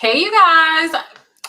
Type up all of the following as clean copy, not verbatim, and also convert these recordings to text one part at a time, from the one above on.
Hey you guys.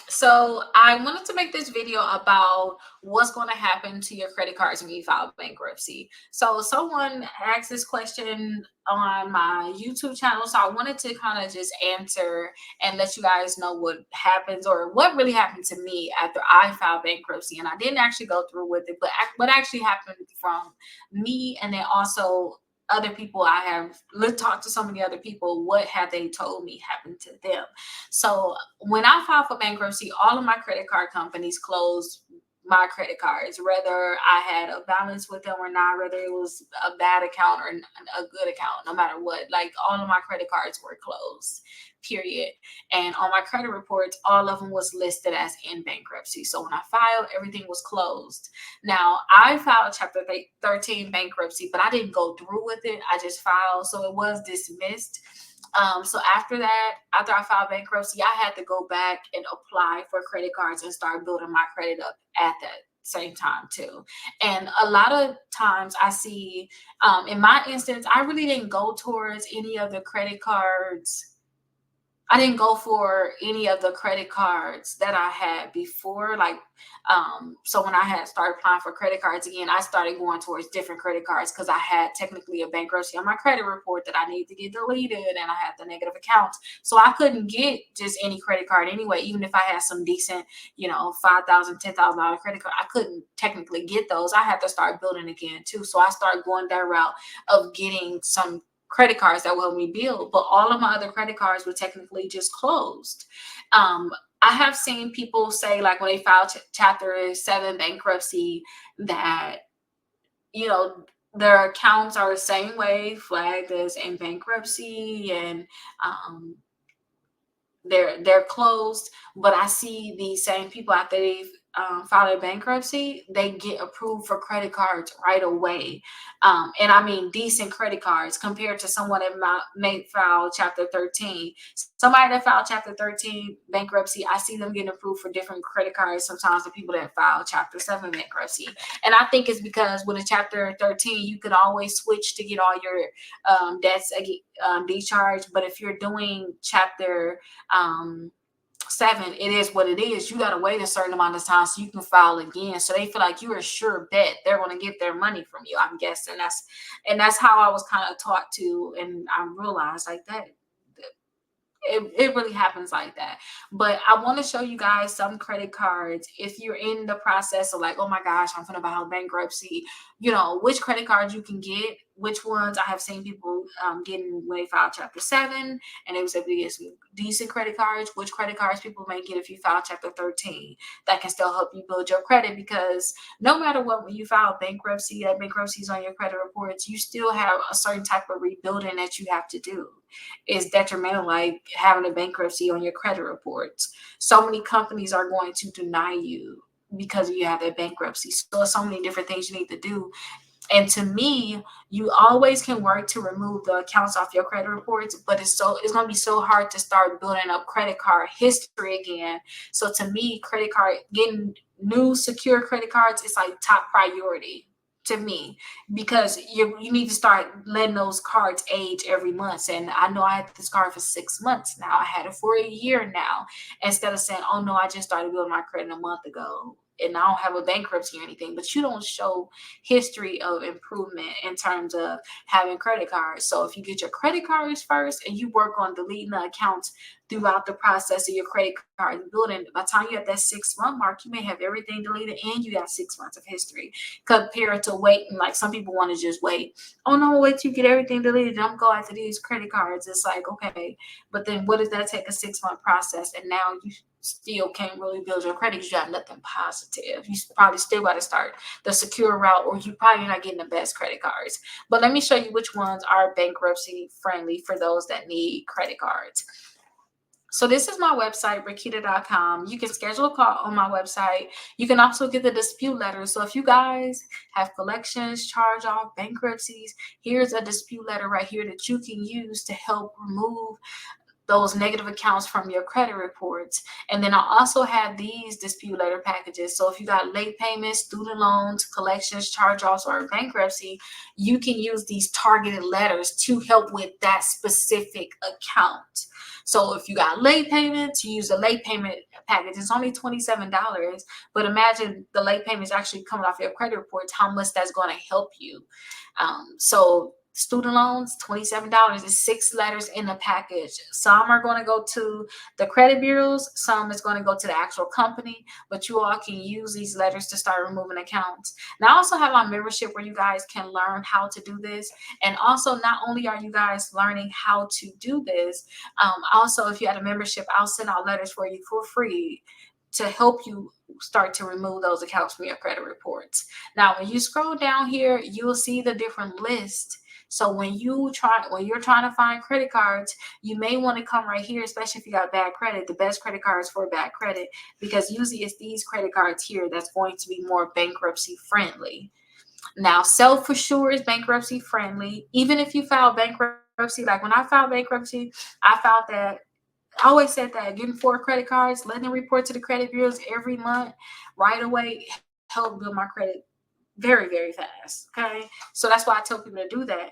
So I wanted to make this video about what's going to happen to your credit cards when you file bankruptcy. So someone asked this question on my YouTube channel, so I wanted to kind of just answer and let you guys know what happens or what really happened to me after I filed bankruptcy. And I didn't actually go through with it, but what actually happened from me, and then also other people I have talked to so many other people, what have they told me happened to them. So when I filed for bankruptcy, all of my credit card companies closed my credit cards, whether I had a balance with them or not, whether it was a bad account or a good account, no matter what. Like all of my credit cards were closed, period. And on my credit reports, all of them was listed as in bankruptcy. So when I filed, everything was closed. Now I filed Chapter 13 bankruptcy, but I didn't go through with it. I just filed, so it was dismissed. So after that, after I filed bankruptcy, I had to go back and apply for credit cards and start building my credit up at that same time too. And a lot of times I see, in my instance, I really didn't go towards any of the credit cards. I didn't go for any of the credit cards that I had before. So when I had started applying for credit cards again, I started going towards different credit cards because I had technically a bankruptcy on my credit report that I needed to get deleted, and I had the negative accounts. So I couldn't get just any credit card anyway, even if I had some decent, $5,000, $10,000 credit card. I couldn't technically get those. I had to start building again too. So I started going that route of getting some credit cards that will help me build, but all of my other credit cards were technically just closed. I have seen people say, like, when they file Chapter 7 bankruptcy, that their accounts are the same way, flagged as in bankruptcy, and they're closed. But I see these same people after they've filed a bankruptcy, they get approved for credit cards right away. And I mean decent credit cards compared to someone that may file Chapter 13. Somebody that filed Chapter 13 bankruptcy, I see them getting approved for different credit cards sometimes than people that file Chapter 7 bankruptcy. And I think it's because with a Chapter 13, you can always switch to get all your debts decharged. But if you're doing Chapter 7, it is what it is. You got to wait a certain amount of time so you can file again. So they feel like you're a sure bet they're going to get their money from you, I'm guessing. That's how I was kind of taught to, and I realized like that. It really happens like that. But I want to show you guys some credit cards. If you're in the process of like, oh my gosh, I'm gonna file bankruptcy, which credit cards you can get, which ones I have seen people getting when they file Chapter 7, and they was able to get some decent credit cards, which credit cards people may get if you file Chapter 13 that can still help you build your credit. Because no matter what, when you file bankruptcy, that bankruptcy is on your credit reports, you still have a certain type of rebuilding that you have to do. Is detrimental, like having a bankruptcy on your credit reports. So many companies are going to deny you because you have that bankruptcy. So many different things you need to do. And to me, you always can work to remove the accounts off your credit reports, but it's going to be so hard to start building up credit card history again. So to me, credit card, getting new secure credit cards is like top priority to me, because you need to start letting those cards age every month. And I know I had this card for 6 months now. I had it for a year now. Instead of saying, oh no, I just started building my credit a month ago and I don't have a bankruptcy or anything, but you don't show history of improvement in terms of having credit cards. So if you get your credit cards first and you work on deleting the accounts throughout the process of your credit card building, by the time you're at that 6-month mark, you may have everything deleted and you got 6 months of history, compared to waiting. Like some people want to just wait. Oh no, wait till you get everything deleted, don't go after these credit cards. It's like, okay, but then what does that take? A 6-month process, and now you still can't really build your credit because you have nothing positive. You probably still got to start the secure route, or you probably not getting the best credit cards. But let me show you which ones are bankruptcy friendly for those that need credit cards. So this is my website, Rickita.com. You can schedule a call on my website. You can also get the dispute letter. So if you guys have collections, charge off, bankruptcies, here's a dispute letter right here that you can use to help remove those negative accounts from your credit reports. And then I also have these dispute letter packages. So if you got late payments, student loans, collections, charge-offs, or bankruptcy, you can use these targeted letters to help with that specific account. So if you got late payments, you use the late payment package. It's only $27, but imagine the late payments actually coming off your credit reports, how much that's going to help you. So student loans, $27 is 6 letters in the package. Some are going to go to the credit bureaus, some is going to go to the actual company, but you all can use these letters to start removing accounts. Now I also have my membership where you guys can learn how to do this. And also, not only are you guys learning how to do this, also if you had a membership, I'll send out letters for you for free to help you start to remove those accounts from your credit reports. Now, when you scroll down here, you'll see the different lists. So when you're trying to find credit cards, you may want to come right here, especially if you got bad credit, the best credit cards for bad credit, because usually it's these credit cards here that's going to be more bankruptcy friendly. Now, self-assured is bankruptcy friendly. Even if you file bankruptcy, like when I filed bankruptcy, I found that I always said that getting 4 credit cards, letting them report to the credit bureaus every month right away helped build my credit very, very fast. Okay. So that's why I tell people to do that.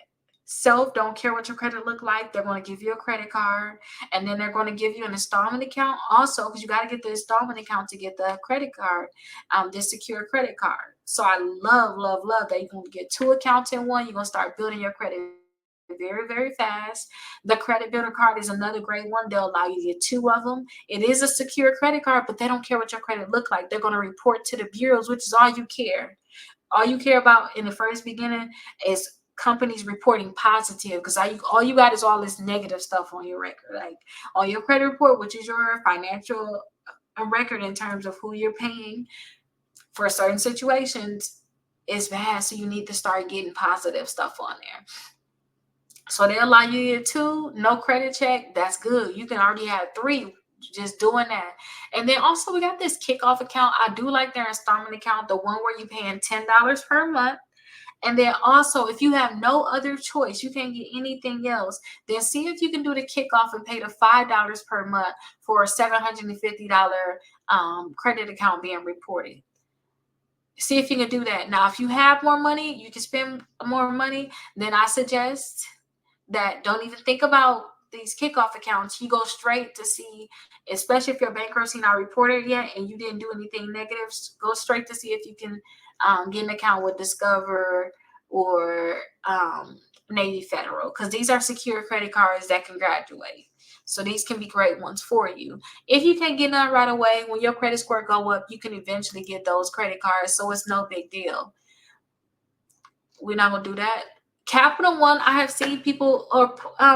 Self, don't care what your credit look like. They're going to give you a credit card, and then they're going to give you an installment account also, because you got to get the installment account to get the credit card, this secure credit card. So I love, love, love that you're going to get 2 accounts in one. You're going to start building your credit very, very fast. The credit builder card is another great one. They'll allow you to get 2 of them. It is a secure credit card, but they don't care what your credit look like. They're going to report to the bureaus, which is all you care. All you care about in the first beginning is companies reporting positive, because all you got is all this negative stuff on your record, like on your credit report, which is your financial record in terms of who you're paying for certain situations, is bad. So you need to start getting positive stuff on there. So they allow you to get 2, no credit check. That's good. You can already have 3 just doing that. And then also we got this kickoff account. I do like their installment account, the one where you're paying $10 per month. And then also, if you have no other choice, you can't get anything else, then see if you can do the kickoff and pay the $5 per month for a $750 credit account being reported. See if you can do that. Now, if you have more money, you can spend more money, then I suggest that don't even think about these kickoff accounts. You go straight to see, especially if your bankruptcy not reported yet and you didn't do anything negative, go straight to see if you can get an account with Discover or Navy Federal, because these are secure credit cards that can graduate. So these can be great ones for you. If you can't get none right away, when your credit score go up, you can eventually get those credit cards. So it's no big deal. We're not going to do that. Capital One, I have seen people, or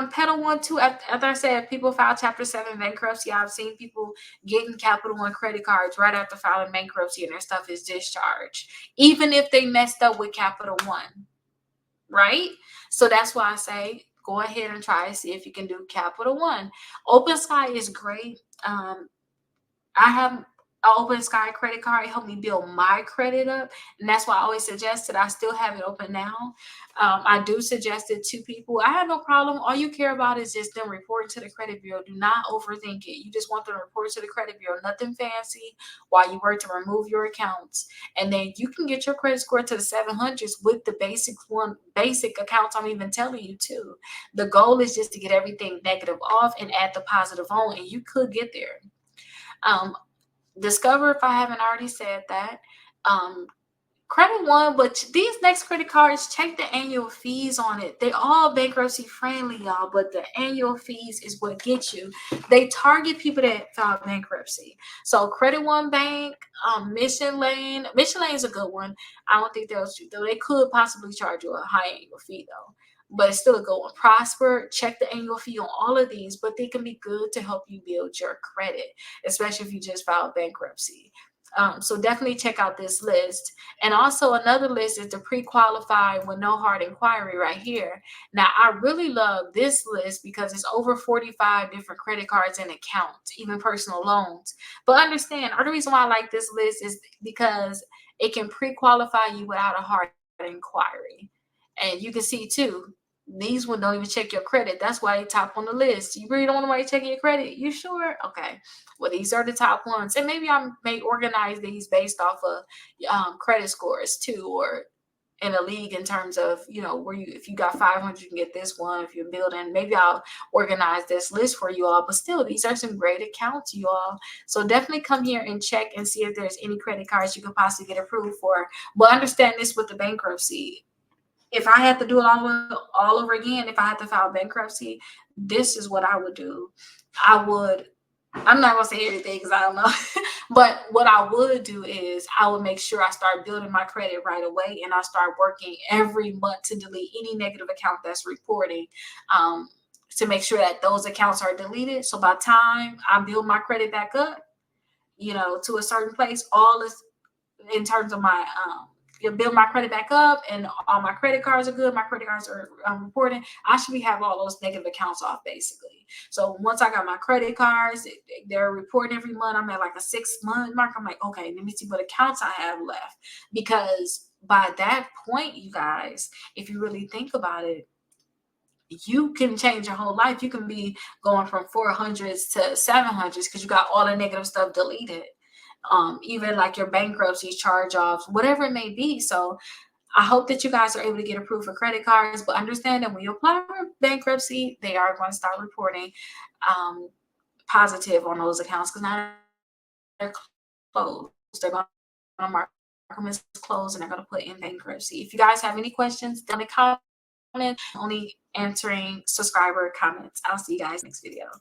Pedal One too. As I said, people file Chapter 7 bankruptcy. I've seen people getting Capital One credit cards right after filing bankruptcy, and their stuff is discharged, even if they messed up with Capital One, right? So that's why I say go ahead and try to see if you can do Capital One. Open Sky is great. I have an Open Sky credit card. It helped me build my credit up, and that's why I always suggest it. I still have it open now. I do suggest it to people. I have no problem. All you care about is just them reporting to the credit bureau. Do not overthink it. You just want them to report to the credit bureau. Nothing fancy while you work to remove your accounts. And then you can get your credit score to the 700s with the basic accounts I'm even telling you to. The goal is just to get everything negative off and add the positive on, and you could get there. Discover, if I haven't already said that. Credit One, but these next credit cards, check the annual fees on it. They all bankruptcy friendly, y'all, but the annual fees is what gets you. They target people that file bankruptcy. So Credit One Bank, Mission Lane is a good one. I don't think they could possibly charge you a high annual fee though, but it's still a good one. Prosper, check the annual fee on all of these, but they can be good to help you build your credit, especially if you just filed bankruptcy. So definitely check out this list. And also another list is the pre-qualified with no hard inquiry right here. Now, I really love this list because it's over 45 different credit cards and accounts, even personal loans. But understand, the reason why I like this list is because it can pre-qualify you without a hard inquiry. And you can see too, these ones don't even check your credit. That's why they top on the list. You really don't want nobody checking your credit? You sure? Okay. Well, these are the top ones. And maybe I may organize these based off of credit scores too, or in a league in terms of, where if you got 500, you can get this one. If you're building, maybe I'll organize this list for you all. But still, these are some great accounts, you all. So definitely come here and check and see if there's any credit cards you could possibly get approved for. But understand this with the bankruptcy. If I had to do it all over again, if I had to file bankruptcy, this is what I would do. I'm not gonna say everything because I don't know, but what I would do is I would make sure I start building my credit right away, and I start working every month to delete any negative account that's reporting, to make sure that those accounts are deleted. So by the time I build my credit back up, to a certain place, all is in terms of my you build my credit back up and all my credit cards are good, my credit cards are reporting, I should have all those negative accounts off basically. So once I got my credit cards, they're reporting every month, I'm at like a 6-month mark, I'm like, okay, let me see what accounts I have left. Because by that point, you guys, if you really think about it, you can change your whole life. You can be going from 400s to 700s because you got all the negative stuff deleted. Even like your bankruptcy, charge offs, whatever it may be. So I hope that you guys are able to get approved for credit cards, but understand that when you apply for bankruptcy, they are going to start reporting positive on those accounts because now they're closed. They're going to mark them as closed and they're going to put in bankruptcy. If you guys have any questions, down in the comments, only answering subscriber comments. I'll see you guys next video.